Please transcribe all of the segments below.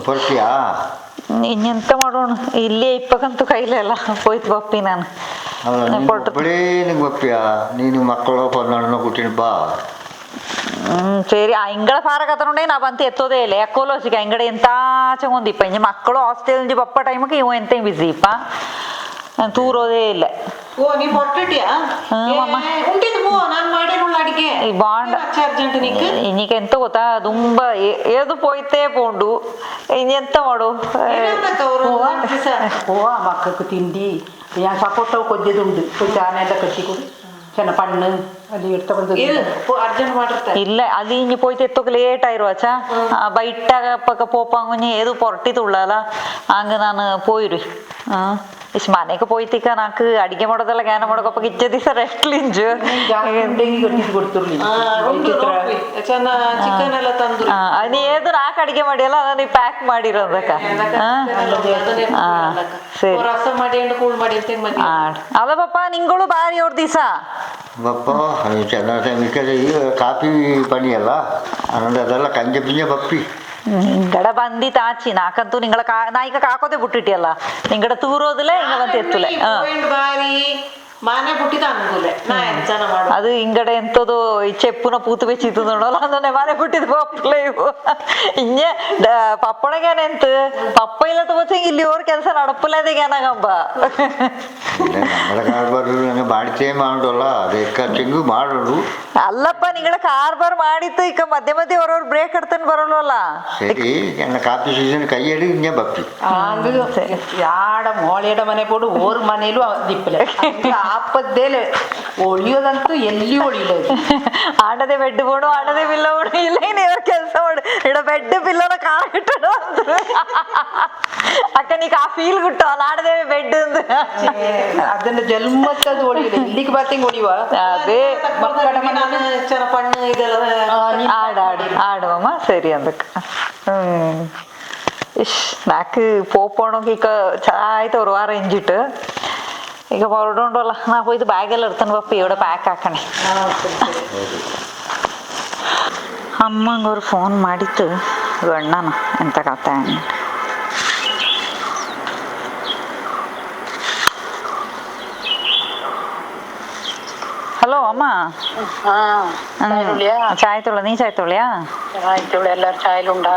ಬರ್ತೀಯಾ? ಇನ್ನೆಂತ ಮಾಡೋಣ, ಇಲ್ಲೇ ಇಪ್ಪಕ್ಕಂತೂ ಕೈಲೆಲ್ಲ ಹೋಯ್ತು ಬಪ್ಪಿ ನಾನು. ಒಬ್ಬಳೇ ನಿಂಗೆ ಬಪ್ಪಿಯಾ? ನೀನು ಮಕ್ಕಳು ಪೊನ್ನಣ್ಣನ ಕುಟ್ಟಿನ ಬಾ. ശരി അങ്ങളെ ഫാറകത്തനുണ്ടെങ്കിൽ నా బంతి ఎత్తోదే లే ఎక్కోలోసిక ఇంగడ ఎంత చెందిప్ప ఇంజ మక్కಳು ಹಾಸ್ಟೆಲ್ నుంచి ಬಪ್ಪ ಟೈಮ್ಗೆ ಇವ ಎಂತ ಬಿಸಿ ಇಪ್ಪ ತೂರೋದೇ ಇಲ್ಲ. ಓ ನೀ ಹೊರಟಿದ್ಯಾ? ಉಂಟಿದ್ದು ಪೋ ನಾನು ಮಾಡಿರೋಳ ಅಡಿಗೆ ಬಾಂಡ್ ಅರ್ಜೆಂಟ್ ನಿಕ್ಕೆ ಇನ್ನಿಗೆ ಎಂತ ಗೊತ್ತಾ ತುಂಬ ಏದು ಪೋಯ್ತೇ ಪೋಂಡು ಇನ್ನೆಂತ ಮಾಡು പോവാ മക്കൾക്ക് തിണ്ടി ഞാൻ സപ്പോർട്ട് കൊജ്ജതുണ്ട് പോയി ചാനയെല്ലാം കെട്ടിക്കൂടി ചെന്ന പണ്ണ് ಅಲ್ಲಿ ಇರ್ತಕ್ಕಂಥ ಅರ್ಜೆಂಟ್ ಮಾಡಿರ್ತಾರೆ. ಇಲ್ಲ ಅದು ಇನ್ನು പോയിട്ട് എത്തൊക്കെ ലേറ്റ് ആയിരുവാച്ച ബൈറ്റൊക്കെ പോപ്പാങ്ങുഞ്ഞ് ഏത് പൊറട്ടിത്തുള്ളല ಹಂಗ ನಾನು പോയിರು ಇಷ್ಟು ಮನೆಗೆ പോയിത്തിಕ್ಕ ನಾಕು ಅಡಿಗೆ ಮಾಡೋದೆಲ್ಲ ಜ್ಞಾನ ಮಾಡೋಕಪ್ಪ ಇಚ್ಚ ದಿವಸ ರೆಸ್ಟ್ಲಿಂಜು ಚಿಕನ್ ಎಲ್ಲ ತಂದು ಅದು ಏದು ನಾಲ್ಕು ಅಡಿಗೆ ಮಾಡಿಯಲ್ಲ ಅದನ್ನ ನೀವು ಪ್ಯಾಕ್ ಮಾಡಿರೋದಕ್ಕ ಸರಿ ರಸ ಮಾಡಿ ಕೂಳ್ ಮಾಡಿ ಅದ ಪಪ್ಪ ನಿಂಗಳು ಬಾರಿ ಅವ್ರ ದಿವಸ ಬಪ್ಪ ಚೆನ್ನಾಗಿ ಮಿಕ್ಕದ ಈಗ ಕಾಫಿ ಪಣಿಯಲ್ಲ ಅನ್ನೋದು ಅದೆಲ್ಲ ಕಂಜೆ ಪಿಂಜೆ ಬಪ್ಪಿ നിങ്ങടെ ബന്ധി താച്ചി നാക്കന്തു നിങ്ങളെ നായിക കാക്കോത്തെ പുട്ടിട്ടിയല്ല നിങ്ങടെ തൂറോതിലെ ഇങ്ങ വന്ന് എത്തൂലെ ಮಾನೆ ಪುಟ್ಟಿದ ಅನ್ಕೂಲೆ ನಾ ಎಂಚನ ಮಾಡು ಅದು ಇಂಗಡೆ ಎಂತದು ಈ ಚೆಪ್ಪುನ ಪೂತು ಬೆಚ್ಚಿತ್ತು ನೋಡಲ್ಲ ಅಂದ್ರೆ ಮನೆ ಪುಟ್ಟಿದ ಪಪ್ಪಲೆ ಇವು ಇನ್ನೆ ಪಪ್ಪಣಗೇನೆ ಎಂತ ಪಪ್ಪ ಇಲ್ಲ ತಗೋಚಂಗ ಇಲ್ಲಿ ಅವ್ರ ಕೆಲಸ ನಡಪಲೇದೆ ಜ್ಞಾನಗಂಬ നമ്മളെ ಕಾರ್ಬಾರು ನಂಗೆ ಬಾಡ್ತೇ ಮಾಡೋಲ್ಲ ಅದಕ್ಕೆ ಚೆಂಗು ಮಾಡೋದು ಅಲ್ಲಪ್ಪ ನಿಂಗಳ ಕಾರ್ಬಾರ್ ಮಾಡಿತ್ತು ಈಗ ಮಧ್ಯೆ ಮಧ್ಯೆ ಅವ್ರವ್ರ ಬ್ರೇಕ್ ಎಡ್ತಾನೆ ಬರಲ್ವಲ್ಲ ಸರಿ ನನ್ನ ಕಾಫಿ ಸೀಸನ್ ಕೈಯಡಿ ಇನ್ನೇ ಬಪ್ಪಿ ಯಾಡ ಮೋಳಿಯಡ ಮನೆ ಕೊಡು ಓರ್ ಮನೇಲೂ ದಿಪ್ಪಲೆ ಆಪದ್ದೇಲೆ ಒಳಿಯೋದಂತೂ ಎಲ್ಲಿ ಒಳಿಯೋದು ಆಡದೆ ಬೆಡ್ ಬೋಡು ಆಡದೆ ಬಿಲ್ಲ ಬೋಡು ಇಲ್ಲ ನೀವ ಕೆಲಸ ಮಾಡು ಇಡ ಬೆಡ್ ಬಿಲ್ಲನ ಕಾಯಿಟ್ಟಡು ಅಕ್ಕ ನೀ ಆ ಫೀಲ್ ಗುಟ್ಟು ಆಡದೆ ಬೆಡ್ ಅಂತ ಅದನ್ನ ಜನ್ಮಕ್ಕದು ಒಳಿಯೋದು ಇಲ್ಲಿಗೆ ಬಾತಿಂಗ್ ಒಳಿಯುವ ಅದೇ ಪಣ್ಣು ಇದೆಲ್ಲ ആടുവമ്മ ശരി അതൊക്കെ നാക്ക് പോപ്പോണൊക്കെ ഇക്ക ചായത്ത് ഒരു വാരം എഞ്ചിട്ട് ಈಗ ಹೊರಡೋಂಡಲ್ಲ ನಾ ಹೋಯ್ತು ಬ್ಯಾಗೆಲ್ಲ ಇರ್ತಾನೆ ಪಪ್ಪಿ ഇവിടെ ಪ್ಯಾಕ್ ಹಾಕಣೆ ಅಮ್ಮಂಗೆ ಅವ್ರು ಫೋನ್ ಮಾಡಿತ್ತು ಗಣ್ಣನ ಎಂತ ಕತೆ ಹಲೋ ಅಮ್ಮ ಚಾಯ್ ತೊಳ ನೀ ಚಾಯ್ ತೊಳಿಯಾ ಎಲ್ಲರೂ ಚಾಯ್ಲುಂಡ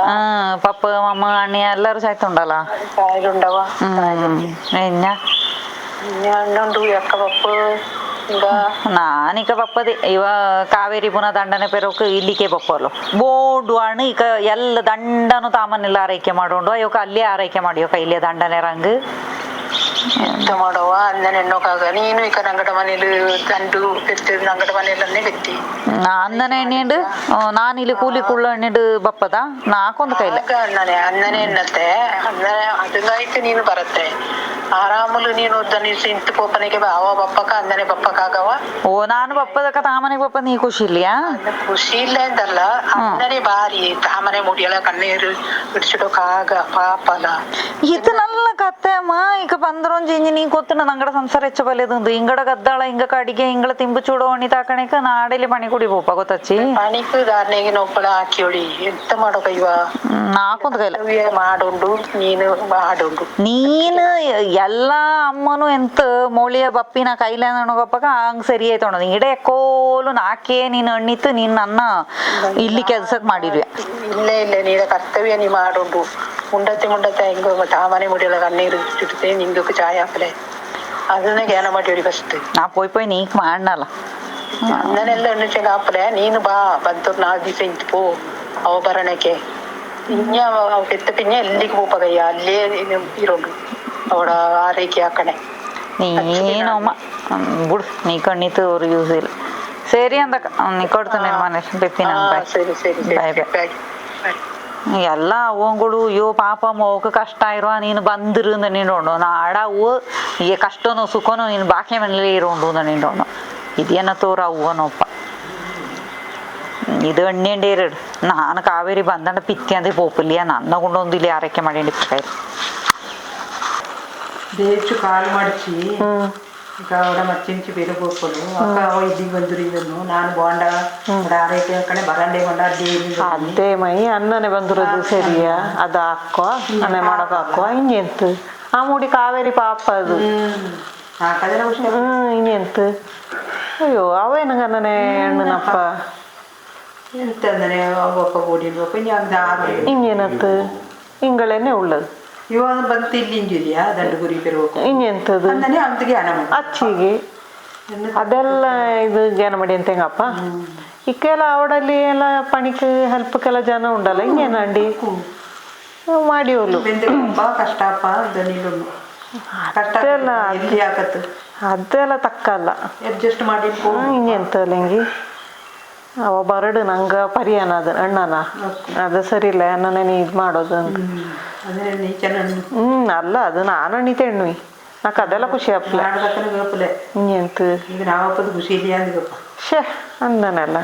ಪಪ್ಪ ಅಮ್ಮ ಅಣ್ಣ ಎಲ್ಲರೂ ಚಾಯ್ ತೊಂಡಲ್ಲ ಚಾಯ್ಲುಂಡವ ಎನ್ನ ಅಣ್ಣುಂಡು ಎಕ್ಕ ಪಪ್ಪು ನಾನೀಗ ಪಪ್ಪದೆ ಇವ ಕಾವೇರಿ ಪುನಃ ದಂಡನೆ ಪೆರೋಕ್ ಇಲ್ಲಿಗೆ ಪಪ್ಪಲು ಬೋಡು ಹಣ್ಣು ಈಗ ಎಲ್ಲ ದಂಡನು ತಾಮನೆಲ್ಲ ಆರೈಕೆ ಮಾಡೋಂಡು ಅಯ್ಯೋಕ ಅಲ್ಲೇ ಆರೈಕೆ ಮಾಡಿಯೋಕ ಇಲ್ಲೇ ದಂಡನೆ ರಂಗ್ ಎಂತ ಮಾಡುವ ಅಣ್ಣನ ಎಣ್ಣೋಕಾಗ ನೀನು ಈಗ ನಂಗಡ ಮನೇಲಿ ದಂಡು ಬೆತ್ತಿದ್ ನಂಗಡ ಮನೆಯಲ್ಲೇ ಬೆತ್ತಿ ಅಣ್ಣನ ಎಣ್ಣೆಂಡು ನಾನಿಲ್ಲಿ ಕೂಲಿ ಕುಳ್ಳ ಎಣ್ಣೆಂಡು ಬಪ್ಪದ ನಾಕೊಂದು ಕೈಲ ಅಣ್ಣನೇ ಎಣ್ಣತ್ತೆ ಅಣ್ಣನ ಅದಂಗಾಯ್ತು ನೀನು ಬರತ್ತೆ ಆರಾಮಲು ನೀನು ಇಂತು ಪೋಪನೆಗೆ ಅವ ಬಪ್ಪಕ ಅಂದನೆ ಬಪ್ಪಕಾಗವ ಓ ನಾನು ಬಪ್ಪದಕ್ಕ ತಾಮನೆಗೆ ಬಪ್ಪ ನೀ ಖುಷಿ ಇಲ್ಲಿಯಾ ಖುಷಿ ಇಲ್ಲ ಎಂದಲ್ಲ ಅಂದನೆ ಬಾರಿ ತಾಮನೆ ಮುಡಿಯಲ್ಲ ಕಣ್ಣೀರು ಬಿಡಿಸಿಡೋಕಾಗ ಪಾಪಲ ಇದು ನಲ್ಲ ಕತ್ತೆ ಅಮ್ಮ ಈಗ ಬಂದ್ರೊಂಜಿ ಇಂಜಿ ನೀ ಗೊತ್ತಿನ ನಂಗಡ ಸಂಸಾರ ಹೆಚ್ಚ ಬಲೆದು ಇಂಗಡ ಗದ್ದಾಳ ಇಂಗ ಕಡಿಗೆ ಇಂಗಳ ತಿಂಬು ಚೂಡು ಒಣಿ ತಾಕಣಿಕ ನಾಡಲಿ ಪಣಿ ಕುಡಿ ಬೋಪ ಗೊತ್ತಚ್ಚಿ ಪಣಿಕು ದಾರ್ನೆಗೆ ನೋಪ್ಪಳ ಹಾಕಿಯೋಳಿ ಎಂತ ಮಾಡೋ ಕೈವ ನಾಕೊಂದು ಕೈಲ ಮಾಡುಂಡು ನೀನು ಮಾಡುಂಡು ನೀನು ಎಲ್ಲ ಅಮ್ಮನು ಎಂತ ಮೋಳಿಯ ಬಪ್ಪಿನ ಕೈಲ ನೋಗಪ್ಪಕ ಹಂಗ್ ಸರಿ ಆಯ್ತು ಇಡ ಎಕ್ಕೋಲು ನಾಕೆ ನೀನು ಅಣ್ಣಿತ್ತು ನೀನ್ ನನ್ನ ಇಲ್ಲಿ ಕೆಲ್ಸಕ್ ಮಾಡಿದ್ವಿ ಇಲ್ಲ ಇಲ್ಲ ನೀನ ಕರ್ತವ್ಯ ನೀ ಮಾಡುಂಡು ಮುಂಡತ್ತೆ ಹೆಂಗ ತಾಮನೆ ಮುಡಿಯಲ್ಲ ಕಣ್ಣೀರು ಚುಟ್ಟತೆ ನಿಂದಕ್ಕೆ ಚಾಯ್ ಹಾಕಲೆ ಅದನ್ನ ಜ್ಞಾನ ಮಾಡಿ ಫಸ್ಟ್ ನಾ ಪೋಯ್ ನೀಕ್ ಮಾಡಲ್ಲ ಅನ್ನನೆಲ್ಲ ಎಣ್ಣೆ ಹಾಪಲೆ ನೀನು ಬಾ ಬಂತೂರ್ 4 ದಿವಸ ಇಂತು ಪೋ ಅವ ಬರಣಕ್ಕೆ ಇನ್ನ ಎತ್ತ ಪಿನ್ನ ಎಲ್ಲಿಗೆ ಹೋಗಯ್ಯ ಅಲ್ಲೇ ಇರೋದು ಅವಳ ಆರೈಕೆ ಹಾಕಣೆ ನೀನಮ್ಮ ಬಿಡು ನೀ ಕಣ್ಣಿತ್ತು ಅವ್ರು ಯೂಸ್ ಇಲ್ಲ ಸರಿ ಅಂದಕ್ಕ ನೀ ಕೊಡ್ತಾನೆ ಮನೆ ಬೆಪ್ಪಿನ ಬಾಯ್ ಬಾಯ್ ಎಲ್ಲ ಅವಗಳು ಅಯ್ಯೋ ಪಾಪ ಮೋಕ ಕಷ್ಟ ಇರುವ ನೀನು ಬಂದಿರು ಅಂದ ನಿಂಡೋಣ ನಾಡ ಅವು ಈ ಕಷ್ಟನೋ ಸುಖನೋ ನೀನು ಬಾಕಿ ಮನೇಲಿ ಇರೋಂಡು ಅಂದ ನಿಂಡೋಣ ಇದೇನ ತೋರ ಅವ್ವನೋಪ್ಪ ಇದು ಎಣ್ಣೆಂಡೆ ಎರಡು ನಾನು ಕಾವೇರಿ ಬಂದಂಡ ಪಿತ್ತಿ ಅಂದ್ರೆ ಪೋಪಲ್ಲಿಯ ನನ್ನ ಕೊಂಡೊಂದು ಇಲ್ಲಿ ಆರೈಕೆ ಮಾಡಿ ದೇಚು ಕಾಲು ಮಾಡಿಸಿ ಈಗ ಅವಡ ಮಚ್ಚಿಂಚಿ ಬೇರೆ ಹೋಗ್ಕೊಂಡು ಅಕ್ಕ ಇಲ್ಲಿಗೆ ಬಂದ್ರು ಇದನ್ನು ನಾನು ಬೋಂಡ ಆರೈಕೆ ಕಡೆ ಬರಂಡೆ ಬೋಂಡ ಅದೇ ಮೈ ಅನ್ನನೆ ಬಂದಿರೋದು ಸರಿಯಾ ಅದ ಹಾಕೋ ಅನ್ನ ಮಾಡಕ್ ಹಾಕೋ ಹಿಂಗೆಂತ ಆ ಮುಡಿ ಕಾವೇರಿ ಪಾಪ ಅದು ಹಾಕದ್ರೆ ಖುಷಿ ಹಿಂಗೆಂತ ಅಯ್ಯೋ ಅವೇನಗ ಅನ್ನನೆ ಹೆಣ್ಣನಪ್ಪ ಎಂತಂದ್ರೆ ಒಬ್ಬ ಓಡಿರ್ಬೇಕು ಹಿಂಗೇನತ್ತು ಹಿಂಗಳೇನೆ ಉಳ್ಳದು ಇವಾಗ ಬಂತು ಇಲ್ಲಿ ಇಂಜುಲಿಯಾ ದಂಡು ಗುರಿ ಬೆರಬೇಕು ಹಿಂಗೆಂತದು ಅಂದನೆ ಅಂತ ಜ್ಞಾನ ಅಚ್ಚಿಗೆ ಅದೆಲ್ಲ ಇದು ಜ್ಞಾನ ಮಾಡಿ ಅಂತ ಹೆಂಗಪ್ಪ ಇಕ್ಕೆಲ್ಲ ಅವಡಲ್ಲಿ ಎಲ್ಲ ಪಣಿಕ್ ಹೆಲ್ಪ್ಗೆಲ್ಲ ಜನ ಉಂಡಲ್ಲ ಹಿಂಗೇನಂಡಿ ಮಾಡಿ ಹೋಲು ಬೆಂದೆಪ್ಪ ಕಷ್ಟಪ್ಪ ದನಿಲು ಕಷ್ಟ ಎಲ್ಲಿ ಹಾಕತ್ತು ಅದೆಲ್ಲ ತಕ್ಕಲ್ಲ ಅಡ್ಜಸ್ಟ್ ಮಾಡಿ ಹಿಂಗೆಂತಲ್ಲ ಹಿಂಗೆ ಅವ ಬರಡು ನಂಗೆ ಪರಿಯನ ಅದು ಅಣ್ಣನ ಅದು ಸರಿ ಇಲ್ಲ ಅಣ್ಣನೇ ನೀ ಇದು ಮಾಡೋದು ಅಂತ ಅಲ್ಲ ಅದು ನಾನು ಅಣ್ಣಿತೆ ಹೆಣ್ವಿ ನಾಕ್ ಅದೆಲ್ಲ ಖುಷಿ ಅಪ್ಪಲೆ ಹಿಂಗೆಂತ ಈಗ ನಾವಪ್ಪದ ಖುಷಿ ಇದೆಯಾ ಅಂದಿಗಪ್ಪ ಶೇ ಅಂದನೆಲ್ಲ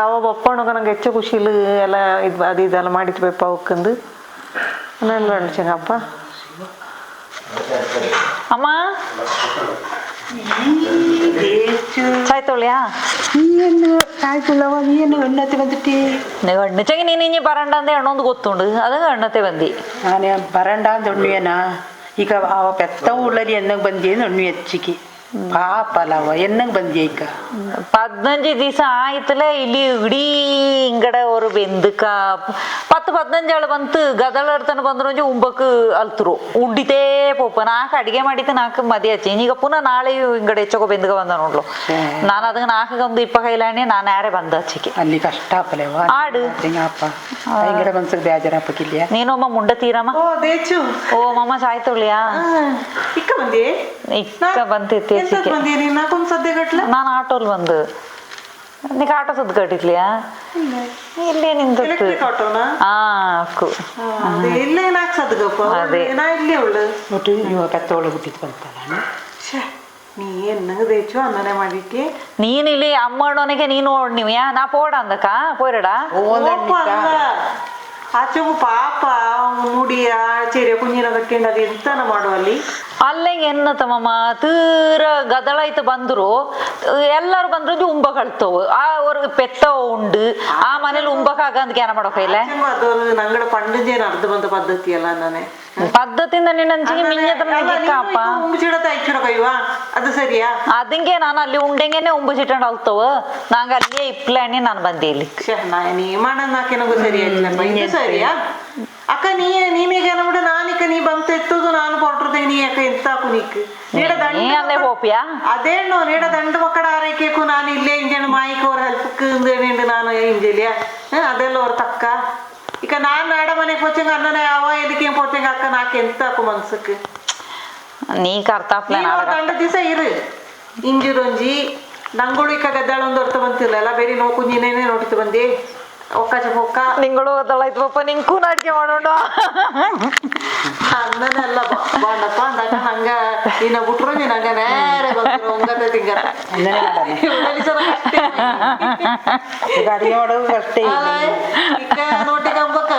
ಅವ ಒಪ್ಪಣ್ಣಗ ನಂಗೆ ಹೆಚ್ಚು ಖುಷಿಲು ಎಲ್ಲ ಇದು ಅದು ಇದೆಲ್ಲ ಮಾಡಿದ್ಬೇಪ ಅವಕ್ಕಂದು ನೆಲ್ಲ ಅಣ್ಚಂಗಪ್ಪ ಅಮ್ಮ ಚಾಯ್ ತೊಳಿಯಾ ನೀನು ಕಾಯ್ತುಳ್ಳವ ನೀನು ಎಣ್ಣತೆ ಬಂದಿಟ್ಟಿ ನೀವು ಎಣ್ಣೆಚಾಗಿ ನೀನು ಇಂಜಿ ಬರಂಡ ಅಂದೆ ಎಣ್ಣೊಂದು ಗೊತ್ತುಂಡು ಅದಾಗ ಎಣ್ಣತೆ ಬಂದಿ ನಾನೇ ಬರಂಡ ಅಂದ ಒಣ್ಣುವೇನಾ ಈಗ ಅವ ಪೆತ್ತ ಉಳ್ಳಲಿ ಎನ್ನಗೆ ಬಂದಿಯೇನು ಒಣ್ಣು ಹೆಚ್ಚಿಗೆ ಪಾಪ ಅಲ್ಲವ ಎನ್ನಗೆ ಬಂದಿಯ ಈಗ 15 ದಿವಸ ಆಯ್ತಲೇ ಇಲ್ಲಿ ಇಡೀ ಇಂಗಡೆ ಅವರು ಬೆಂದಕ 10-15 ಆಳು ಬಂತು ಗದಳರ್ತನ ಬಂದ್ರು ಉಂಬಕ್ ಅಲ್ತರು ಉಡ್ಡಿತೇ ಪೋಪ ನಾಲ್ಕು ಅಡಿಗೆ ಮಾಡಿತ್ತು ನಾಲ್ಕು ಮದಿ ಹಚ್ಚಿ ಈಗ ಪುನಃ ನಾಳೆ ಇಂಗಡೆ ಹೆಚ್ಚಕೋ ಬೆಂದಕ ಬಂದ ನೋಡ್ಲು ನಾನು ಅದಕ್ಕೆ ನಾಲ್ಕು ಒಂದು 20 ಕೈಲಾಣಿ ನಾನು ಯಾರೇ ಬಂದ ಹಚ್ಚಿಕೆ ಅಲ್ಲಿ ಕಷ್ಟ ಅಪ್ಪಲೇವ ಆಡು ಅಪ್ಪ ಇಂಗಡೆ ಮನ್ಸಿಗೆ ಬೇಜಾರಪ್ಪಕ್ಕಿಲ್ಲ ನೀನೊಮ್ಮ ಮುಂಡ ತೀರಮ್ಮ ಓ ದೇಚು ಓ ಮಮ್ಮ ಚಾಯ್ ತೊಳಿಯಾ ಇಕ್ಕ ಬಂದಿ ಇಕ್ಕ ಬಂತೈತಿ ಬಂದಿ ನಾಕೊಂದು ಸದ್ಯ ಗಟ್ಲ ನಾನು ಆಟೋಲ್ ಬಂದು ನೀಕ್ ಆಟೋ ಸದ್ ಕಟ್ಟಿದ್ಲಿಯಾ ಇಲ್ಲೇ ನಿಂತ ಆಟೋನಾ ಅಕ್ಕು ಇಲ್ಲೇ ನಾಲ್ಕು ಸದ್ಗಪ್ಪ ಅದೇ. ನಾ ಇಲ್ಲೇ ಉಳ್ಳು ಒಟ್ಟು ಇವಾಗ ಪೆತ್ತ ಒಳಗೆ ಬಿಟ್ಟಿದ್ದು ಬಂತಲ್ಲ ನೀ ಎನ್ನಂಗೆ ದೇಚು ಅನ್ನನೆ ಮಾಡಿಕ್ಕೆ ನೀನ್ ಇಲ್ಲಿ ಅಮ್ಮಣ್ಣನಿಗೆ ನೀನು ನೀವ್ಯಾ ನಾ ಪೋಡ ಅಂದಕ್ಕ ಪೋರಡ ಆಚೆಗೂ ಪಾಪ ಮುಡಿ ಆಚೆರೆ ಕುഞ്ഞിನ ಕಟ್ಕೊಂಡು ಅದು ಎಂತನ ಮಾಡುವಲ್ಲಿ ಅಲ್ಲೇ ಎನ್ನತಮ್ಮ ತೀರ ಗದಳಾಯ್ತು ಬಂದ್ರು ಎಲ್ಲಾರು ಬಂದ್ರು ಉಂಬ ಕಳ್ತವು ಆ ಅವ್ರಿಗೆ ಪೆತ್ತವ ಉಂಡು ಆ ಮನೇಲಿ ಉಂಬಕಾಗ ಅಂತ ಏನ ಮಾಡೋಕ ಇಲ್ಲ ಅದು ನಂಗಡ ಪಂಡಜೇನು ಅರ್ಧ ಬಂದ ಪದ್ಧತಿ ಅಲ್ಲ ನಾನೇ ಪದ್ಧತಿಯಿಂದ ನಿನ್ನಂಚಿಗೆ ಮಿಂಜಪ್ಪ ಉಂಬಿಸಿಡತ ಐಚಿಡಕೈವಾ ಅದು ಸರಿಯಾ ಅದಂಗೆ ನಾನು ಅಲ್ಲಿ ಉಂಡೆಂಗೆನೆ ಉಂಬಿಸಿಟ್ಕೊಂಡು ಹೋಗ್ತವ ನಂಗೆ ಅಲ್ಲಿಯೇ ಇಪ್ಲಾಣಿ ನಾನು ಬಂದೆ ಇಲ್ಲಿ ನೀ ಮಾಡೋದ್ ನಾಕೆನಗೂ ಸರಿ ಆಯ್ತಪ್ಪ ಇದು ಸರಿಯಾ ಅಕ್ಕ ನೀನೀಗ ಬಿಡು ನಾನಿಕ ನೀ ಬಂತ ಎತ್ತದು ನಾನು ಕೊಟ್ಟಿರ್ತೇನೆ ನೀ ಯಾಕ ಎಂತ ಕುನಿಕ್ ಅಂದೆ ಹೋಪಿಯಾ ಅದೇನು ನೀಡ ದಂಡ ಮಕ್ಕಳ ಆರೈಕೆಗೂ ನಾನು ಇಲ್ಲೇ ಇಂಜನ್ ಮಾಯಿಕ್ ಅವ್ರ ಹೆಲ್ಪ್ ನಾನು ಇಂಜಲಿಯಾ ಅದೆಲ್ಲ ಅವ್ರ ತಕ್ಕ ಈಗ ನಾನ್ ನಾಡ ಮನೆಗೆ ಪೋಚಂಗ ಅನ್ನನೇ ಯಾವ ಎದಕ್ಕೆ ಪೋಚಂಗ ಅಕ್ಕ ನಾಕೆ ಎಂತ ಅಕ್ಕ ಮನ್ಸಕ್ ನೀ ಕರ್ತಾಪ್ಲ ದಂಡ ದಿವಸ ಇರು ಇಂಜುರೊಂಜಿ ನಂಗಳು ಈಗ ಗದ್ದಾಳ ಒಂದು ಅರ್ಥ ಬಂತಿಲ್ಲ ಎಲ್ಲ ಬೇರೆ ನೋ ಕುಂಜಿನೇನೆ ನೋಡಿತು ಬಂದಿ ಒಕ್ಕಾಚ ಪೊಕ್ಕ ನಿಂಗಳು ಗೊತ್ತಲ್ಲಾಯ್ತು ಪಪ್ಪ ನಿಂಗೂ ಅಡ್ಗೆ ಮಾಡೋಣ ಅನ್ನನೆಲ್ಲ ಬಾಂಡಪ್ಪ ಅಂದಾಗ ಹಂಗ ನೀನ ಬಿಟ್ರು ನೀನ್ ಹಂಗ ನೇರೆ ಬಂದ್ರು ಒಂಗತೆ ತಿಂಗ ಅಡಿಗೆ ಮಾಡೋದು ಅಷ್ಟೇ ನೋಟಿ ಕಂಬಕ್ಕ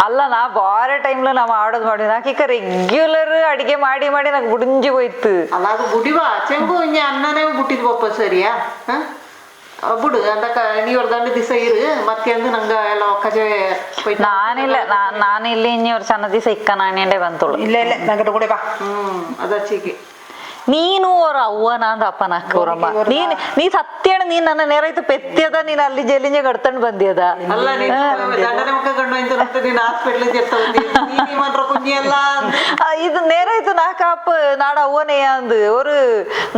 ಅಲ್ಲ ನಾ ಬಾರೆ ಟೈಮ್ಲ ನಾವು ಆಡೋದು ಮಾಡಿ ನಾಕೀಗ ರೆಗ್ಯುಲರ್ ಅಡಿಗೆ ಮಾಡಿ ಮಾಡಿ ನಂಗೆ ಬುಡಿಂಜಿ ಹೋಯ್ತು ಅಲ್ಲ ಅದು ಬುಡಿವಾ ಚೆಂಗು ಹಿಂಗೆ ಅನ್ನನೇ ಬಿಟ್ಟಿದ್ ಪಪ್ಪ ಸರಿಯಾ ಬಿಡು ಅಂದಕ್ಕ ನೀವ್ರ ದಂಡ ದಿವಸ ಇರು ಮತ್ತೆ ಅಂದು ನಂಗ ಎಲ್ಲ ಒಕ್ಕಜೆ ನಾನಿಲ್ಲ ನಾನು ಇಲ್ಲಿ ಇನ್ನಿವ್ರು ಸಣ್ಣ ದಿವಸ ಇಕ್ಕ ನಾಣ್ಯಂಡೆ ಬಂತೋಳು ಇಲ್ಲ ಇಲ್ಲ ನಂಗಡ ಕೂಡ ಬಾ ಅದಚ್ಚಿಗೆ ನೀನು ಅವ್ರ ಅವ್ವನ ಅಂದ ಅಪ್ಪನ ಅಕ್ಕವ್ರಮ್ಮ ನೀ ಸತ್ಯಣ ನೀನ್ ನನ್ನ ನೇರಾಯ್ತು ಪೆತ್ಯದ ನೀನ್ ಅಲ್ಲಿ ಜೈಲಿಂಜ ಗಡ್ತಂಡ್ ಬಂದಿಯದ ಅಲ್ಲ ದಂಡನೆ ಮುಖ ಗಂಡು ಅಂತ ನೀನ್ ಹಾಸ್ಪಿಟ್ಲ್ ಕುಂಜಿ ಎಲ್ಲ ಇದು ನೇರಾಯ್ತು ನಾಕಪ್ಪ ನಾಡ ಅವ್ವನೇ ಅಂದು ಅವ್ರು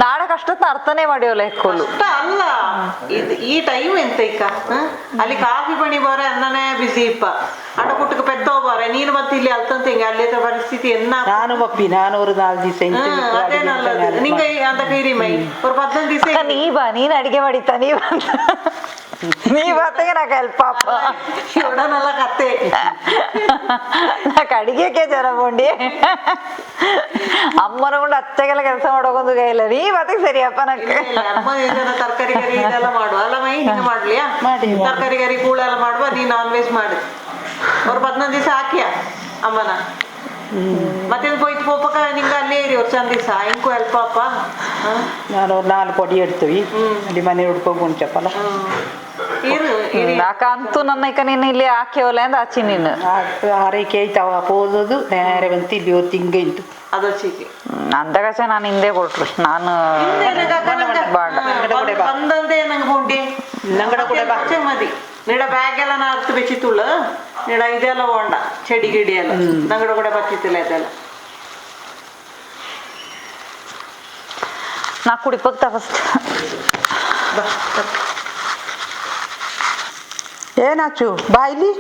ನಾಡ ಕಷ್ಟದ ಅರ್ಥನೇ ಮಾಡಿವಲ್ಲ ಎಕ್ಕೋಲು ಅಲ್ಲ ಈ ಟೈಮ್ ಎಂತ ಇಕ್ಕ ಅಲ್ಲಿ ಕಾಫಿ ಪಣಿ ಬಾರೆ ಅನ್ನನೇ ಬಿಸಿ ಇಪ್ಪ ಅಡ ಕುಟ್ಟಕ್ಕೆ ಪೆದ್ದ ಬಾರೆ ನೀನು ಮತ್ತೆ ಇಲ್ಲಿ ಅಲ್ತಂತ ಹಿಂಗ ಅಲ್ಲೇ ಪರಿಸ್ಥಿತಿ ಎನ್ನ ನಾನು ಬಪ್ಪಿ ನಾನು ஒரு 4 ದಿವಸ ಅದೇನಲ್ಲ ನಿಂಗ ಅಂತ ಕೈರಿ ಮೈ ஒரு 15 ದಿವಸ ನೀ ಬಾ ನೀನ್ ಅಡಿಗೆ ಮಾಡಿತ್ತ ನೀ ಬರ್ತಗೆ ನಾಕ ಹೆಲ್ಪ್ ಅಪ್ಪ ಇವಡನೆಲ್ಲ ಕತ್ತೆ ನಾಕ ಅಡಿಗೆಗೆ ಜರ ಬೋಂಡಿ ಅಮ್ಮನ ಕೊಂಡು ಅಚ್ಚಗೆಲ್ಲ ಕೆಲಸ ಮಾಡೋಕೊಂದು ಕೈಲ್ಲ ನೀ ಬರ್ತಗೆ ಸರಿಯಪ್ಪ ನಕ್ಕೆ ಅಮ್ಮ ಏನಾರ ತರಕಾರಿ ಕರಿ ಇದೆಲ್ಲ ಮಾಡುವ ಅಲ್ಲ ಮೈ ಹಿಂಗ ಮಾಡ್ಲಿಯಾ ತರಕಾರಿ ಕರಿ ಕೂಳೆಲ್ಲ ಮಾಡುವ ನೀ ನಾನ್ ವೆಜ್ ಮಾಡಿ ಅವ್ರು 15 ದಿವಸ ಹಾಕಿಯ ಅಮ್ಮನ ಮತ್ತೆ ಪೋಯ್ತು ಪೋಪಕ ನಿಂಗೆ ಅಲ್ಲೇ ಇರಿ ಅವ್ರು ಚಂದ ದಿವಸ ಇಂಕು ಹೆಲ್ಪ್ ಅಪ್ಪ ನಾನು 4 ಪೊಡಿ ಇಡ್ತೀವಿ ಅಲ್ಲಿ ಮನೆ ಹುಡ್ಕೊಂಡು ಮುಂಚಪ್ಪಲ್ಲ ಇರು ಇರಿ ಅಕ್ಕ ಅಂತೂ ನನ್ನ ಈಗ ನೀನು ಇಲ್ಲಿ ಹಾಕ್ಯವಲ್ಲ ಅಂದ ಆಚಿ ನೀನು ಆರೈಕೆ ಆಯ್ತಾವ ಹೋದದು ನೇರ ಬಂತು ಇಲ್ಲಿ ಹೊತ್ತು ಹಿಂಗೆ ಇತ್ತು ಅದಚ್ಚಿಗೆ ಅಂದಗಚೆ ನಾನು ಹಿಂದೆ ಕೊಟ್ರು ನಾನು ಬಂದಂದೆ ನಂಗೆ ಹೊಂಡಿ ನಂಗಡ ಕೂಡ ಬಾ ಮದಿ ನಿಡ ಬ್ಯಾಗ್ ಎಲ್ಲ ನಾ ಅರ್ಥ ಬೆಚ್ಚಿತ್ತುಳ್ಳ ನಿಡ ಇದೆಲ್ಲ ಹೊಂಡ ಚೆಡಿ ಗಿಡಿ ಎಲ್ಲ ನಂಗಡ ಕೂಡ ಬಚ್ಚಿತ್ತಿಲ್ಲ ಇದೆಲ್ಲ ನಾ ಕುಡಿಪಕ್ತ ಫಸ್ಟ್ ಏನಾಚು ಬಾ ಇಲ್ಲಿ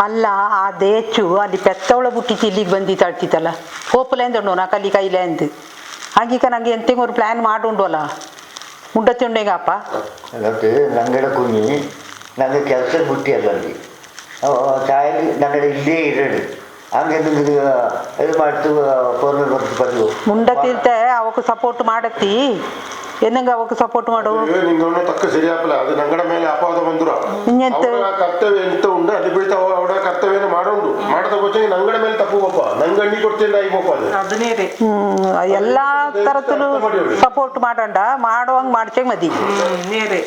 ಅಲ್ಲ ಆ ದೇಚು ಅಲ್ಲಿ ಪೆತ್ತವಳ ಬುಟ್ಟಿತ್ತು ಇಲ್ಲಿಗೆ ಬಂದಿತ್ತು ಅಳ್ತಿತ್ತಲ್ಲ ಹೋಪಲೇಂದು ನಾ ಕಲ್ಲಿ ಕೈಲೇ ಅಂದು ಹಾಗೀಗ ನಂಗೆ ಎಂತೆಂಗೆ ಒಂದು ಪ್ಲ್ಯಾನ್ ಮಾಡುಂಡು ಅಲ್ಲ ಉಂಡತಿ ಉಂಡೆಗಪ್ಪ ಅದಕ್ಕೆ ನಂಗಡ ಕುഞ്ഞി ನಂಗೆ ಕೆಲಸ ಬಿಟ್ಟಿಯಲ್ಲ ಅಲ್ಲಿ ಚಾಯಲಿ ನಂಗಡ ಇಲ್ಲೇ ಇರಡು ಹಂಗೆ ನಿಮಗೆ ಇದು ಮಾಡ್ತು ಫೋನ್ ಬರ್ತು ಬರಲು ಮುಂಡತಿರ್ತೆ ಅವಕ್ಕೆ ಸಪೋರ್ಟ್ ಮಾಡತ್ತಿ என்னங்க அவக்கு சப்போர்ட் ಮಾಡು நீங்க ஒன்றும் தக்க சரியாப்பல அது ನಂಗಡ ಮೇಲೆ ಅಪವಾದ ಬಂದ್ರು ಅವರ ಕರ್ತವ್ಯ ಎಂತ ಉಂಟು ಅಲ್ಲಿ ಬೀಳ್ತಾ ಅವರ ಕರ್ತವ್ಯನ ಮಾಡೋದು ಮಾಡದ ಕೊಚ್ಚಿ ನಂಗಡ ಮೇಲೆ ತಪ್ಪುವಪ್ಪ ನಂಗೆ ಅಣ್ಣಿ ಕೊಡ್ತೇನೆ ಆಯ್ಪಪ್ಪ ಅದು ಅದನ್ನೇ ರೀ ಎಲ್ಲಾ ತರತಲು ಸಪೋರ್ಟ್ ಮಾಡಂಡ ಮಾಡುವಂಗ್ ಮಾಡ್ಚೆ ಮದಿ ನೇರೆ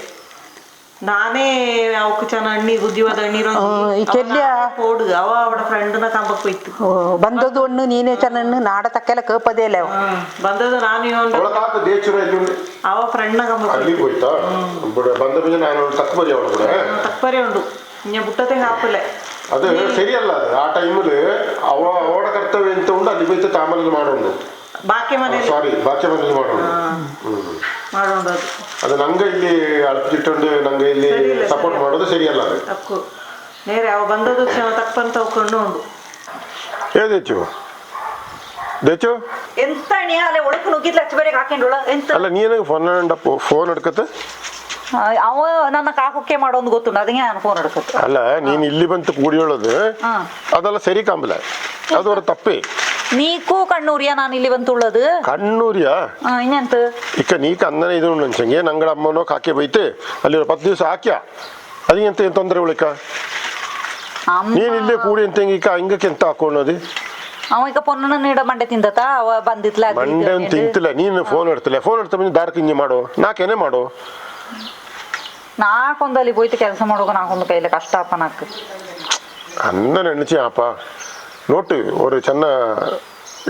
ನಾನೇ ಅವಕ್ಕೆ ಚೆನ್ನಾಗಿ ಅಣ್ಣಿ ಬುದ್ಧಿವಾದ ಅಣ್ಣಿರೋ ಈ ಕೆಲ್ಯ ಓಡು ಅವ ಅವಡ ಫ್ರೆಂಡ್ನ ಕಂಬಕ್ಕೆ ಹೋಯ್ತು ಬಂದದ್ದು ಹಣ್ಣು ನೀನೇ ಚೆನ್ನ ನಾಡ ತಕ್ಕೆಲ್ಲ ಕೇಪದೇ ಇಲ್ಲ ಬಂದದ್ದು ನಾನು ಅವಳ ದೇಚುರ ಎಲ್ಲಿ ಉಂಟು ಅವ ಫ್ರೆಂಡ್ನ ಕಂಬಕ್ಕೆ ಅಲ್ಲಿ ಹೋಯ್ತಾ ಬಂದ ಮೇಲೆ ನಾನು ತಕ್ಕಬರಿ ಅವಳು ಕೂಡ ತಪ್ಪರೇ ಉಂಟು ಇನ್ನ ಬುಟ್ಟತೆ ಹಾಪಲೆ ಅದು ಸರಿಯಲ್ಲ ಅದು ಆ ಟೈಮಲ್ಲಿ ಅವಳ ಕರ್ತವ್ಯ ಎಂತ ಉಂಟು ಅಲ್ಲಿ ಬೈತ ತಾಮಲ್ಲಿ ಮಾಡೋದು ಬಾಕಿ ಮನೇಲಿ ಸಾರಿ ಬಾಕಿ ಮನೇಲಿ ಮಾಡೋದು ಮಾಡೋದು ಅದು ನಂಗೆ ಇಲ್ಲಿ ಅಳ್ಪಿಟ್ಟುಂಡು ನಂಗೆ ಇಲ್ಲಿ ಸಪೋರ್ಟ್ ಮಾಡೋದು ಸರಿಯಲ್ಲ ಅದು ತಕ್ಕು ನೇರೆ ಅವ ಬಂದದ್ದು ತಪ್ಪಂತ ಹೋಗ್ಕೊಂಡು ಉಂಡು ಏದೇಚು ದೇಚು ಎಂತ ಅಣ್ಣ ಅಲ್ಲೇ ಒಳಕ್ಕೆ ನುಗ್ಗಿದ್ ಲಕ್ಷ ಬೇರೆ ಹಾಕೊಂಡೋಳ ಎಂತ ಅಲ್ಲ ನೀನಾಗ ಫೋನ್ ಹಿಡ್ಕತ್ತೆ ಅವ ನನ್ನ ಕಾಕಕ್ಕೆ ಮಾಡೋದು ಗೊತ್ತುಂಟು ಅದಕ್ಕೆ ನಾನು ಫೋನ್ ಹಿಡ್ಕತ್ತೆ ಅಲ್ಲ ನೀನು ಇಲ್ಲಿ ಬಂತು ಕೂಡಿ ಹೇಳೋದು ಅದೆಲ್ಲ ಸರಿ ಕಾಂಬಲ ಅದು ಅವ್ರ ತಪ್ಪೇ ನೀಕು ಕಣ್ಣೂರಿಯ ನಾನು ಇಲ್ಲಿ ಬಂತು ಉಳ್ಳದು ಕಣ್ಣೂರಿಯ ಇನ್ನೆಂತ ಇಕ್ಕ ನೀಕ ಅಂದನೆ ಇದು ನಂಚಂಗೆ ನಂಗಡ ಅಮ್ಮನೋ ಕಾಕೆ ಬೈತೆ ಅಲ್ಲಿ 10 ದಿವಸ ಹಾಕ್ಯ ಅದಕ್ಕೆಂತ ಏನು ತೊಂದರೆ ಉಳಿಕ ನೀನು ಇಲ್ಲೇ ಕೂಡಿ ಅಂತ ಈಗ ಹಿಂಗಕ್ಕೆ ಎಂತ ಹಾಕೊಳ್ಳೋದು ಅವ ಈಗ ಪೊನ್ನ ನೀಡ ಮಂಡೆ ತಿಂದತ ಅವ ಬಂದಿತ್ಲ ಮಂಡೆ ಅಂತ ತಿಂತಿಲ್ಲ ನೀನು ಫೋನ್ ಇಡ್ತಾ ಬಂದು ದಾರಕ್ಕೆ ಹಿಂಗೆ ಮಾಡು ನಾಕೇನೆ ಮಾಡು ನಾಕೊಂದಲ್ಲಿ ಹೋಯ್ತು ಕೆಲಸ ಮಾಡುವಾಗ ನಾಕೊಂದು ಕೈಲಿ ಕಷ್ಟ ಅಪ್ಪ ನಾಕು ಅಂದ ನೆನಚಿ ಅಪ್ಪ ನೋಟು ஒரு ಚೆನ್ನ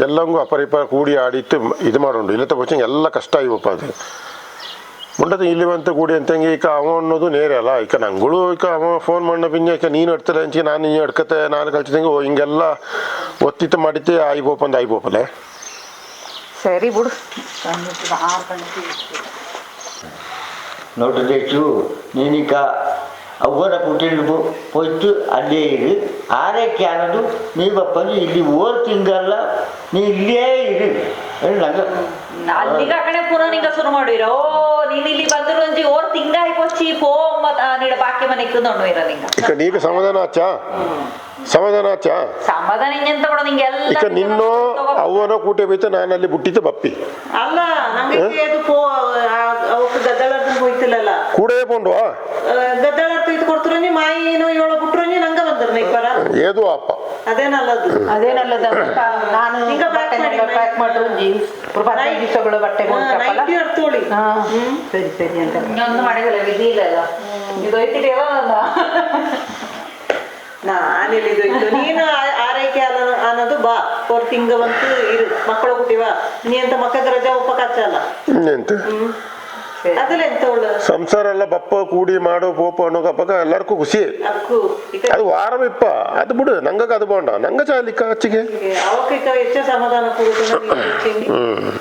ಎಲ್ಲಂಗೂ ಅಪರಿಪ ಕೂಡಿ ಆಡಿತ್ತು ಇದು ಮಾಡೋಣ ಇಲ್ಲತ್ತ ಬಚ್ಚಂಗೆ ಎಲ್ಲ ಕಷ್ಟ ಇವಪ್ಪ ಅದು ಮುಂಡದ ಇಲ್ಲಿ ಬಂತ ಕೂಡಿ ಅಂತಂಗೆ ಈಗ ಅವ ಅನ್ನೋದು ನೇರ ಅಲ್ಲ ಈಗ ನಂಗಳು ಈಗ ಅವ ಫೋನ್ ಮಾಡೋ ಪಿಂಜ ಈಗ ನೀನು ಇಡ್ತಾರೆ ಅಂಚಿ ನಾನು ನೀನು ಹಿಡ್ಕತ್ತೆ ನಾನು ಕಲ್ತಿದ್ದಂಗೆ ಹಿಂಗೆಲ್ಲ ಒತ್ತಿತ್ತು ಮಾಡಿತ್ತೆ ಆಯ್ಬೋಪಂದು ಆಯ್ಬೋಪಲೆ ಸರಿ ಬಿಡು ನೋಟು ದೇಚು ನೀನೀಗ ಅವ್ವನ ಕುಟುಂಬ ಹೋಯ್ತು ಅಲ್ಲೇ ಇರು ಆರೈಕೆ ಅನ್ನೋದು ನೀ ಬಪ್ಪಂದು ಇಲ್ಲಿ ಓರ್ ತಿಂಗಲ್ಲ ನೀ ಇಲ್ಲೇ ಇರು ನಂಗೆ ಅಲ್ಲಿಗ ಕಡೆ ಪುನಃ ನಿಂಗ ಶುರು ಮಾಡಿರೋ ನೀನ್ ಇಲ್ಲಿ ಬಂದ್ರು ಒಂಜಿ ಓರ್ ತಿಂಗ ಆಯ್ಕೊಚ್ಚಿ ಪೋ ನೀಡ ಬಾಕಿ ಮನೆಗೆ ನೋಡು ಇರ ನಿಂಗ ಈಗ ನೀಗ ಸಮಾಧಾನ ಆಚಾ ಸಮಾಧಾನ ಹಿಂಗೆಂತ ಕೊಡ ನಿಂಗೆ ಎಲ್ಲ ಈಗ ನಿನ್ನೋ ಅವ್ವನೋ ಕೂಟೆ ಬೈತ ನಾನು ಅಲ್ಲಿ ಬುಟ್ಟಿದ್ದೆ ಬಪ್ಪಿ ಅಲ್ಲ ನಂಗೆ ಇದು ಅವಕ್ಕೆ ಗದ್ದಳದ ಹೋಯ್ತಿಲ್ಲಲ್ಲ ಕೂಡೇ ಪೋಂಡು ಗದ್ದಳ ಇದು ಕೊಡ್ತೀರಿ ಮಾಯಿನೋ ಏಳೋ ಬಿಟ್ರು ನಂಗ ಬಂದ್ರು ಇಪ್ಪರ ಏದು ಅಪ್ಪ ಅದೇನಲ್ಲದು ಅದೇನಲ್ಲದ ನಾನು ಪ್ಯಾಕ್ ಮಾಡ್ರು ದಿವಸಗಳು ಬಟ್ಟೆ ನೈಟಿ ಅರ್ತೋಳಿ ಸರಿ ಸರಿ ಅಂತ ಇನ್ನೊಂದು ಮಾಡಿದಲ್ಲ ವಿಧಿ ಇಲ್ಲ ಇದು ಐತಿರಿ ನಾನಿಲ್ಲಿ ಇದು ನೀನು ಆರೈಕೆ ಅನ್ನೋದು ಬಾ 4 ತಿಂಗ ಬಂತು ಇರು ಮಕ್ಕಳು ಹುಟ್ಟಿವ ನೀ ಅಂತ ಮಕ್ಕಳ ರಜಾ ಉಪ್ಪ ಕಚ್ಚಲ್ಲ ಎಂತ ಅದೆಲ್ಲ ಎಂತ ಒಳ್ಳೆ ಸಂಸಾರ ಎಲ್ಲ ಬಪ್ಪ ಕೂಡಿ ಮಾಡೋ ಪೋಪ ಅನ್ನೋ ಹಬ್ಬಕ ಎಲ್ಲರಿಗೂ ಖುಷಿ ಅಕ್ಕು ಅದು ವಾರವಿಪ್ಪ ಅದು ಬಿಡು ನಂಗ ಅದು ಬೋಂಡ ನಂಗ ಚಾಲಿಕ್ಕ ಅಚ್ಚಿಗೆ ಅವಕ್ಕೆ ಹೆಚ್ಚ ಸಮಾಧಾನ ಕೊಡುದು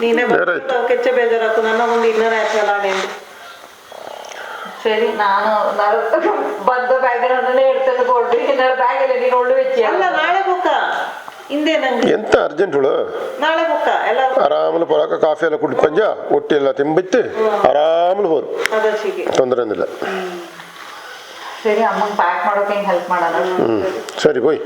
ನೀನೇ ಅವಕ್ಕೆ ಹೆಚ್ಚ ಬೇಜಾರಾಕು ನನ್ನ ಮುಂದೆ ಇನ್ನೂ ಆಯ್ತಲ್ಲ ಎಂದು ಸರಿ ನಾನು ಬಂದ ಬ್ಯಾಗ್ರೌಂಡಲ್ಲೇ ಇಡ್ತೇನೆ ಕೊಡ್ರಿ ಬ್ಯಾಗಲ್ಲಿ ನೀನು ಒಳ್ಳೆ ವೆಚ್ಚ ಅಲ್ಲ ನಾಳೆ ಬುಕ್ಕ ಹಿಂದೆ ನಂಗೆ ಎಂತ ಅರ್ಜೆಂಟ್ ಹುಳು ನಾಳೆ ಬುಕ್ಕ ಎಲ್ಲ ಆರಾಮಲ್ಲಿ ಪೊಲಕ ಕಾಫಿ ಎಲ್ಲ ಕುಡಿ ಪಂಜ ಒಟ್ಟಿ ಎಲ್ಲ ತಿಂಬಿತ್ತು ಆರಾಮಲ್ಲಿ ಹೋರು ಅದಕ್ಕೆ ತೊಂದರೆ ಏನಿಲ್ಲ ಸರಿ ಅಮ್ಮಂಗೆ ಪ್ಯಾಕ್ ಮಾಡೋಕೆ ಹೆಲ್ಪ್ ಮಾಡೋಣ ಸರಿ ಹೋಯ್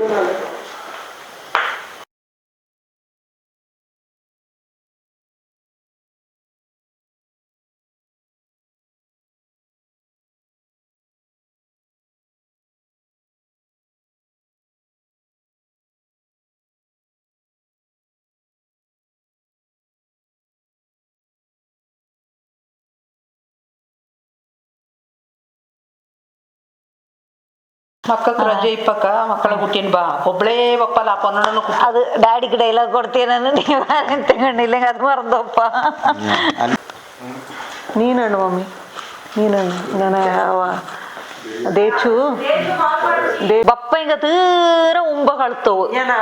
ಮಕ್ಕൾക്ക് ರಜೆ ಇಪ್ಪಕ್ಕ ಮಕ್ಕಳ ಹುಟ್ಟಿನ ಬಾ ಒಬ್ಳೇ ಒಪ್ಪಲ್ಲ ಪೊನ್ನಣ್ಣನು ಅದು ಡ್ಯಾಡಿಗೆ ಡೈಲಾಗ್ ಕೊಡ್ತೀನನ್ನು ನೀವು ತಗೊಂಡಿಲ್ಲ ಅದು ಮರ್ದಪ್ಪ. ನೀನಣ್ಣು ಮಮ್ಮಿ ನೀನಣ್ಣು ನಾನು ದೇಚು ಬಪ್ಪ ಹಿಂಗ ತೀರ ಉಂಬ ಕಳ್ತವು ಏನ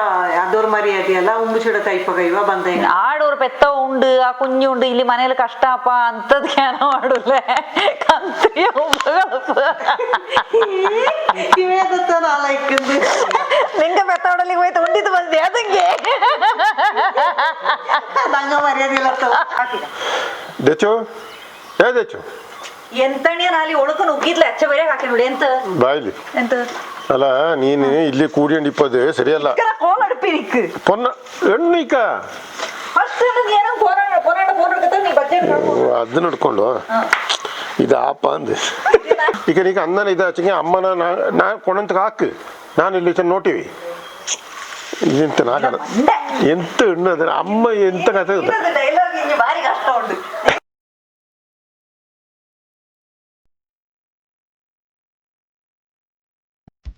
ಅದೋರ್ ಮರ್ಯಾದೆಯಲ್ಲ ಉಂಬು ಚಿಡ ತೈಪಗ ಇವ ಬಂದ ಆಡೋರು ಪೆತ್ತ ಉಂಡು ಆ ಕುഞ്ഞു ಉಂಡು ಇಲ್ಲಿ ಮನೇಲಿ ಕಷ್ಟಪ್ಪ ಅಂತದ್ ಜ್ಞಾನ ಮಾಡುಲ್ಲ ಕಂತ್ರಿಯ ಉಂಬ ಇವೇದತ್ತ ನಾಲ್ಕಂದು ನಿಂಗೆ ಪೆತ್ತ ಹೊಡಲಿಕ್ಕೆ ಹೋಯ್ತು ಉಂಡಿದ್ದು ಬಂದೆ ಅದಂಗೆ ನಂಗ ಮರ್ಯಾದಿಲ್ಲ ದೇಚು ಏ ದೇಚು ಎಂತಣ್ಣ ನಾಲಿ ಒಳಕ ನುಗ್ಗಿದ್ಲ ಅಚ್ಚ ಬೇರೆ ಹಾಕಿ ನೋಡಿ ಎಂತ ಬಾಯ್ಲಿ ಎಂತ ಅಲ್ಲ ನೀನು ಇಲ್ಲಿ ಕೂಡಿಯಂಡು ಇಪ್ಪದು ಸರಿಯಲ್ಲ ಕೋಲ್ ಅಡುಪಿರಿಕ್ ಪೊನ್ನ ಎಣ್ಣೀಕ ಅಷ್ಟು ಏನೋ ಫೋನ್ ಹಿಡ್ಕತ್ತ ನೀ ಬಜೆಟ್ ಅದು ನೋಡ್ಕೊಂಡು ಇದು ಆಪ ಅಂದೆ ಈಗ ನೀಗ ಅಣ್ಣನ ಇದಾಚೆಗೆ ಅಮ್ಮನ ನಾ ಕೊಣಂತ ಹಾಕು ನಾನು ಇಲ್ಲಿ ಚೆನ್ನ ನೋಟಿವಿ ಎಂತ ನಾಗ ಎಂತ ಎಣ್ಣದ ಅಮ್ಮ ಎಂತ ಕಥೆ ಡೈಲಾಗ್ ಇಂಜಿ ಭಾರಿ ಕಷ್ಟ ಉಂಟು.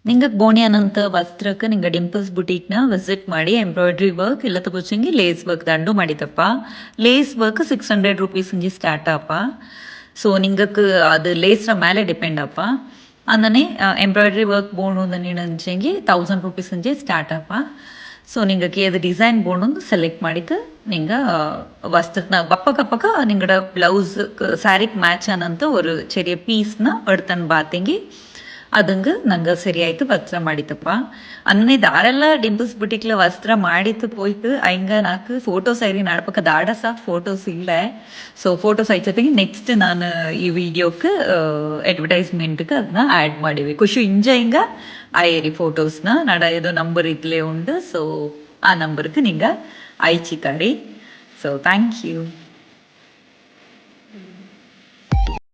ನಿಂಗೆ ಗೋಣಿಯನಂತ ವಸ್ತ್ರಕ್ಕೆ ನಿಂಗೆ ಡಿಂಪಲ್ಸ್ ಬುಟೀಕ್ನ ವಿಸಿಟ್ ಮಾಡಿ ಎಂಬ್ರಾಯ್ಡ್ರಿ ವರ್ಕ್ ಇಲ್ಲ ತಗೋಚಂಗಿ ಲೇಸ್ ವರ್ಕ್ ದಂಡು ಮಾಡಿದಪ್ಪ. ಲೇಸ್ ವರ್ಕ್ 600 rupees ಇಂಜಿ ಸ್ಟಾರ್ಟ್ ಅಪ್ಪ. ಸೊ ನಿಂಗಕ್ಕೆ ಅದು ಲೇಸ್ನ ಮೇಲೆ ಡಿಪೆಂಡ್ ಅಪ್ಪ. ಅಂದನೆ ಎಂಬ್ರಾಯ್ಡ್ರಿ ವರ್ಕ್ ಬೋಣು ನೀಡಂಚೆಂಗಿ 1000 rupees ಇಂಜಿ ಸ್ಟಾರ್ಟ್ ಅಪ್ಪ. ಸೊ ನಿಂಗಕ್ಕೆ ಅದು ಡಿಸೈನ್ ಬೋಣೊಂದು ಸೆಲೆಕ್ಟ್ ಮಾಡಿದ್ದು ನಿಂಗೆ ವಸ್ತ್ರನ ಬಪ್ಪಕ್ಕ ನಿಂಗಡ ಬ್ಲೌಸ್ ಸ್ಯಾರಿಗೆ ಮ್ಯಾಚ್ ಅನ್ನಂತ ஒரு ചെറിയ பீஸ்னா எடுத்தன் பாத்தீங்க ಅದಂಗೆ ನಂಗೆ ಸರಿ ಆಯಿತು ವಸ್ತ್ರ ಮಾಡಿತಪ್ಪ. ಅನ್ನೇ ದಾರೆಲ್ಲ ಡಿಂಪಲ್ಸ್ ಬುಟಿಕ್ಲ ವಸ್ತ್ರ ಮಾಡಿತ್ತು ಪೋಯ್ತು ಹಂಗ ನಾಲ್ಕು ಫೋಟೋಸ್ ಐರಿ ನಡ್ಪಕ್ಕ ದಾಡ ಸಹ ಫೋಟೋಸ್ ಇಲ್ಲ. ಸೊ ಫೋಟೋಸ್ ಐಚತೆಗೆ ನೆಕ್ಸ್ಟ್ ನಾನು ಈ ವಿಡಿಯೋಕ್ಕೆ ಅಡ್ವರ್ಟೈಸ್ಮೆಂಟ್ಗೆ ಅದನ್ನ ಆ್ಯಡ್ ಮಾಡಿವಿ. ಖುಷಿ ಹಿಂಗ ಆಯೇರಿ ಫೋಟೋಸ್ನ ನಡ ಏದೋ ನಂಬರ್ ಇದ್ಲೇ ಉಂಡು. ಸೊ ಆ ನಂಬರ್ಗೆ ನಿಂಗೆ ಐಚಿಕಾರಿ. So thank you.